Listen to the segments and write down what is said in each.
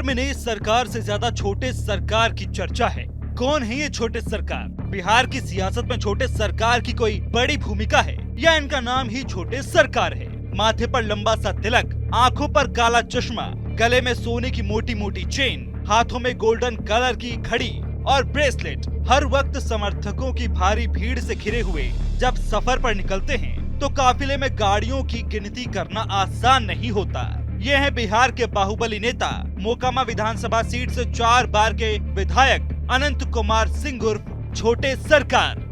में नहीं सरकार से ज्यादा छोटे सरकार की चर्चा है। कौन है ये छोटे सरकार? बिहार की सियासत में छोटे सरकार की कोई बड़ी भूमिका है या इनका नाम ही छोटे सरकार है? माथे पर लंबा सा तिलक, आंखों पर काला चश्मा, गले में सोने की मोटी मोटी चेन, हाथों में गोल्डन कलर की घड़ी और ब्रेसलेट। हर वक्त समर्थकों की भारी भीड़ से घिरे हुए जब सफर पर निकलते हैं तो काफिले में गाड़ियों की गिनती करना आसान नहीं होता। ये है बिहार के बाहुबली नेता, मोकामा विधानसभा सीट से 4 बार के विधायक अनंत कुमार सिंह उर्फ छोटे सरकार।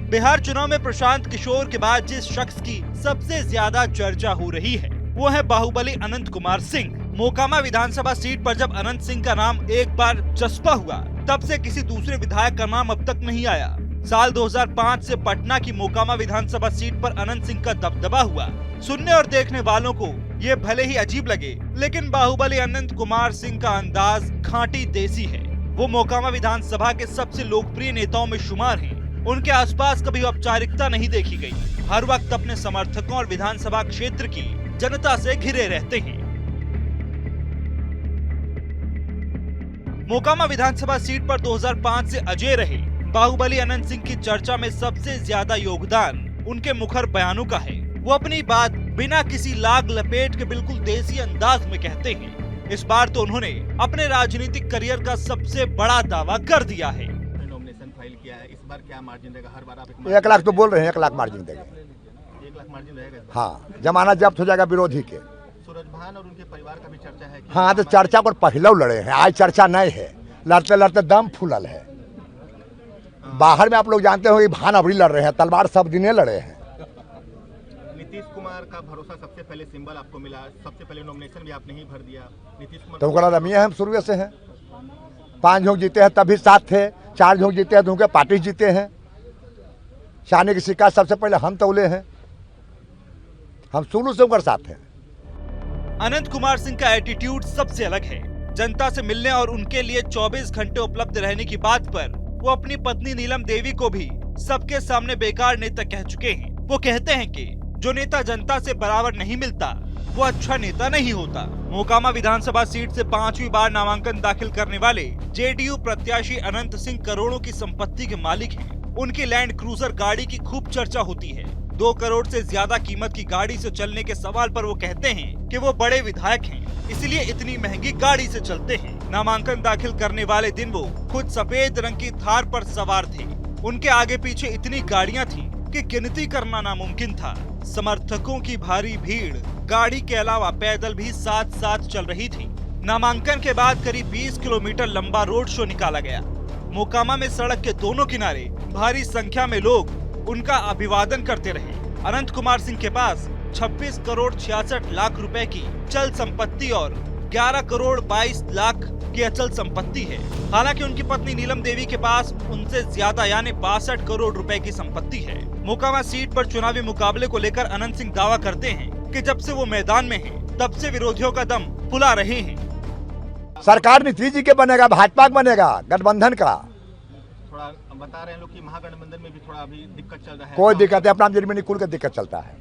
बिहार चुनाव में प्रशांत किशोर के बाद जिस शख्स की सबसे ज्यादा चर्चा हो रही है वो है बाहुबली अनंत कुमार सिंह। मोकामा विधानसभा सीट पर जब अनंत सिंह का नाम एक बार चस्पा हुआ तब से किसी दूसरे विधायक का नाम अब तक नहीं आया। साल 2005 से पटना की मोकामा विधानसभा सीट पर अनंत सिंह का दबदबा हुआ। सुनने और देखने वालों को ये भले ही अजीब लगे, लेकिन बाहुबली अनंत कुमार सिंह का अंदाज खांटी देसी है। वो मोकामा विधानसभा के सबसे लोकप्रिय नेताओं में शुमार हैं। उनके आसपास कभी औपचारिकता नहीं देखी गई। हर वक्त अपने समर्थकों और विधानसभा क्षेत्र की जनता से घिरे रहते हैं। मोकामा विधानसभा सीट पर 2005 से अजय रहे बाहुबली अनंत सिंह की चर्चा में सबसे ज्यादा योगदान उनके मुखर बयानों का है। वो अपनी बात बिना किसी लाग लपेट के बिल्कुल देसी अंदाज में कहते हैं। इस बार तो उन्होंने अपने राजनीतिक करियर का सबसे बड़ा दावा कर दिया है। नॉमिनेशन फाइल किया है, इस बार क्या मार्जिन रहेगा? हर बार आप 1 लाख तो बोल रहे हैं, 1 लाख मार्जिन देंगे। 1 लाख मार्जिन रहेगा? हाँ, जमानत जब्त हो जाएगा विरोधी के। सूरजभान और उनके परिवार का भी चर्चा है कि हाँ, तो चर्चा को पहले लड़े हैं, आज चर्चा नहीं है। लड़ते लड़ते दम फूलल है। बाहर में आप लोग जानते हो कि भान अबरी लड़ रहे हैं, तलवार सब दिने लड़े हैं। नीतीश कुमार का भरोसा सबसे पहले सिंबल आपको मिला, सबसे पहले नॉमिनेशन भी आपने ही भर दिया। नीतीश कुमार तो उनका रमिए हम शुरू से हैं। 5 झोंक जीते हैं तब भी साथ थे, 4 झोंक जीते हैं तो उनके पार्टी जीते हैं। शानी की शिकायत सबसे पहले हम तौले हैं, हम शुरू से उनके साथ हैं। अनंत कुमार सिंह का एटीट्यूड सबसे अलग है। जनता से मिलने और उनके लिए 24 घंटे उपलब्ध रहने की बात पर वो अपनी पत्नी नीलम देवी को भी सबके सामने बेकार नेता कह चुके हैं। वो कहते हैं कि जो नेता जनता से बराबर नहीं मिलता वो अच्छा नेता नहीं होता। मोकामा विधानसभा सीट से 5वीं बार नामांकन दाखिल करने वाले जेडीयू प्रत्याशी अनंत सिंह करोड़ों की संपत्ति के मालिक हैं। उनकी लैंड क्रूजर गाड़ी की खूब चर्चा होती है। 2 करोड़ से ज्यादा कीमत की गाड़ी से चलने के सवाल पर वो कहते हैं कि वो बड़े विधायक हैं, इसलिए इतनी महंगी गाड़ी से चलते हैं। नामांकन दाखिल करने वाले दिन वो खुद सफेद रंग की थार पर सवार थे। उनके आगे पीछे इतनी गाड़ियां थीं कि गिनती करना नामुमकिन था। समर्थकों की भारी भीड़ गाड़ी के अलावा पैदल भी साथ साथ चल रही थी। नामांकन के बाद करीब 20 किलोमीटर लंबा रोड शो निकाला गया। मोकामा में सड़क के दोनों किनारे भारी संख्या में लोग उनका अभिवादन करते रहे। अनंत कुमार सिंह के पास 26 करोड़ 66 लाख रुपए की चल संपत्ति और 11 करोड़ 22 लाख की अचल संपत्ति है। हालांकि उनकी पत्नी नीलम देवी के पास उनसे ज्यादा यानी 62 करोड़ रुपए की संपत्ति है। मोकामा सीट पर चुनावी मुकाबले को लेकर अनंत सिंह दावा करते हैं कि जब से वो मैदान में हैं, तब से विरोधियों का दम फुला रहे हैं। सरकार नीतीश जी के बनेगा, भाजपा का बनेगा, गठबंधन का। थोड़ा बता रहे हैं लोग कि महागठबंधन में भी थोड़ा अभी दिक्कत चल रहा है। कोई दिक्कत है, अपना जर्मनी कुल का दिक्कत चलता है।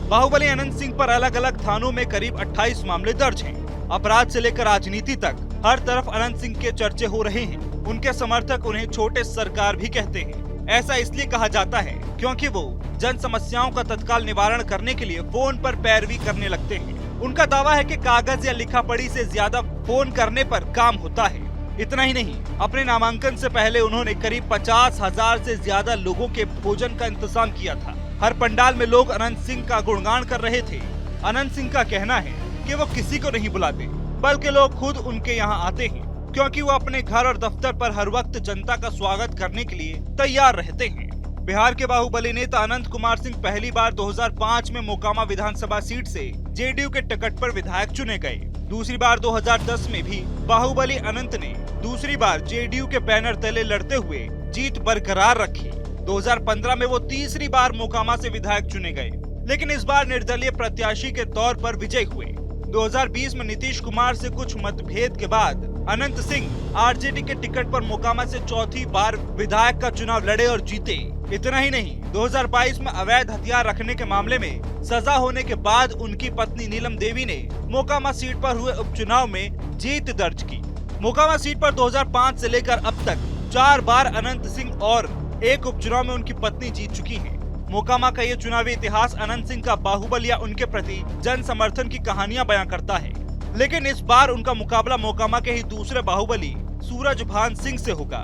बाहुबली अनंत सिंह पर अलग अलग थानों में करीब 28 मामले दर्ज हैं। अपराध से लेकर राजनीति तक हर तरफ अनंत सिंह के चर्चे हो रहे हैं। उनके समर्थक उन्हें छोटे सरकार भी कहते हैं। ऐसा इसलिए कहा जाता है क्योंकि वो जन समस्याओं का तत्काल निवारण करने के लिए फोन पर पैरवी करने लगते हैं। उनका दावा है कि कागज या लिखा पढ़ी से ज्यादा फोन करने पर काम होता है। इतना ही नहीं, अपने नामांकन से पहले उन्होंने करीब 50,000 से ज्यादा लोगों के भोजन का इंतजाम किया था। हर पंडाल में लोग अनंत सिंह का गुणगान कर रहे थे। अनंत सिंह का कहना है कि वो किसी को नहीं बुलाते, बल्कि लोग खुद उनके यहाँ आते हैं, क्योंकि वो अपने घर और दफ्तर पर हर वक्त जनता का स्वागत करने के लिए तैयार रहते हैं। बिहार के बाहुबली नेता अनंत कुमार सिंह पहली बार 2005 में मोकामा विधानसभा सीट से जेडीयू के टिकट पर विधायक चुने गए। दूसरी बार 2010 में भी बाहुबली अनंत ने दूसरी बार जेडीयू के बैनर तले लड़ते हुए जीत बरकरार रखी। 2015 में वो तीसरी बार मोकामा से विधायक चुने गए, लेकिन इस बार निर्दलीय प्रत्याशी के तौर पर विजयी हुए। 2020 में नीतीश कुमार से कुछ मतभेद के बाद अनंत सिंह आरजेडी के टिकट पर मोकामा से चौथी बार विधायक का चुनाव लड़े और जीते। इतना ही नहीं, 2022 में अवैध हथियार रखने के मामले में सजा होने के बाद उनकी पत्नी नीलम देवी ने मोकामा सीट पर हुए उपचुनाव में जीत दर्ज की। मोकामा सीट पर 2005 से लेकर अब तक 4 बार अनंत सिंह और एक उपचुनाव में उनकी पत्नी जीत चुकी हैं। मोकामा का ये चुनावी इतिहास अनंत सिंह का बाहुबल या उनके प्रति जन समर्थन की कहानियां बयां करता है। लेकिन इस बार उनका मुकाबला मोकामा के ही दूसरे बाहुबली सूरजभान सिंह से होगा।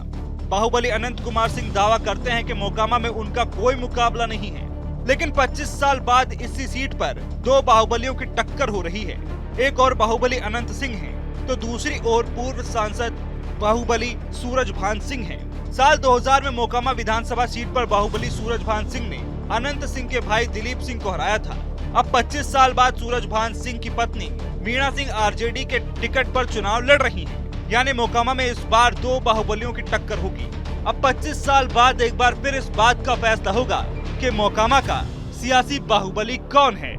बाहुबली अनंत कुमार सिंह दावा करते हैं कि मोकामा में उनका कोई मुकाबला नहीं है, लेकिन 25 साल बाद इसी सीट पर 2 बाहुबलियों की टक्कर हो रही है। एक और बाहुबली अनंत सिंह है तो दूसरी ओर पूर्व सांसद बाहुबली सूरजभान सिंह है। साल 2000 में मोकामा विधानसभा सीट पर बाहुबली सूरजभान सिंह ने अनंत सिंह के भाई दिलीप सिंह को हराया था। अब 25 साल बाद सूरजभान सिंह की पत्नी वीणा सिंह आरजेडी के टिकट पर चुनाव लड़ रही हैं। यानी मोकामा में इस बार 2 बाहुबलियों की टक्कर होगी। अब 25 साल बाद एक बार फिर इस बात का फैसला होगा कि मोकामा का सियासी बाहुबली कौन है।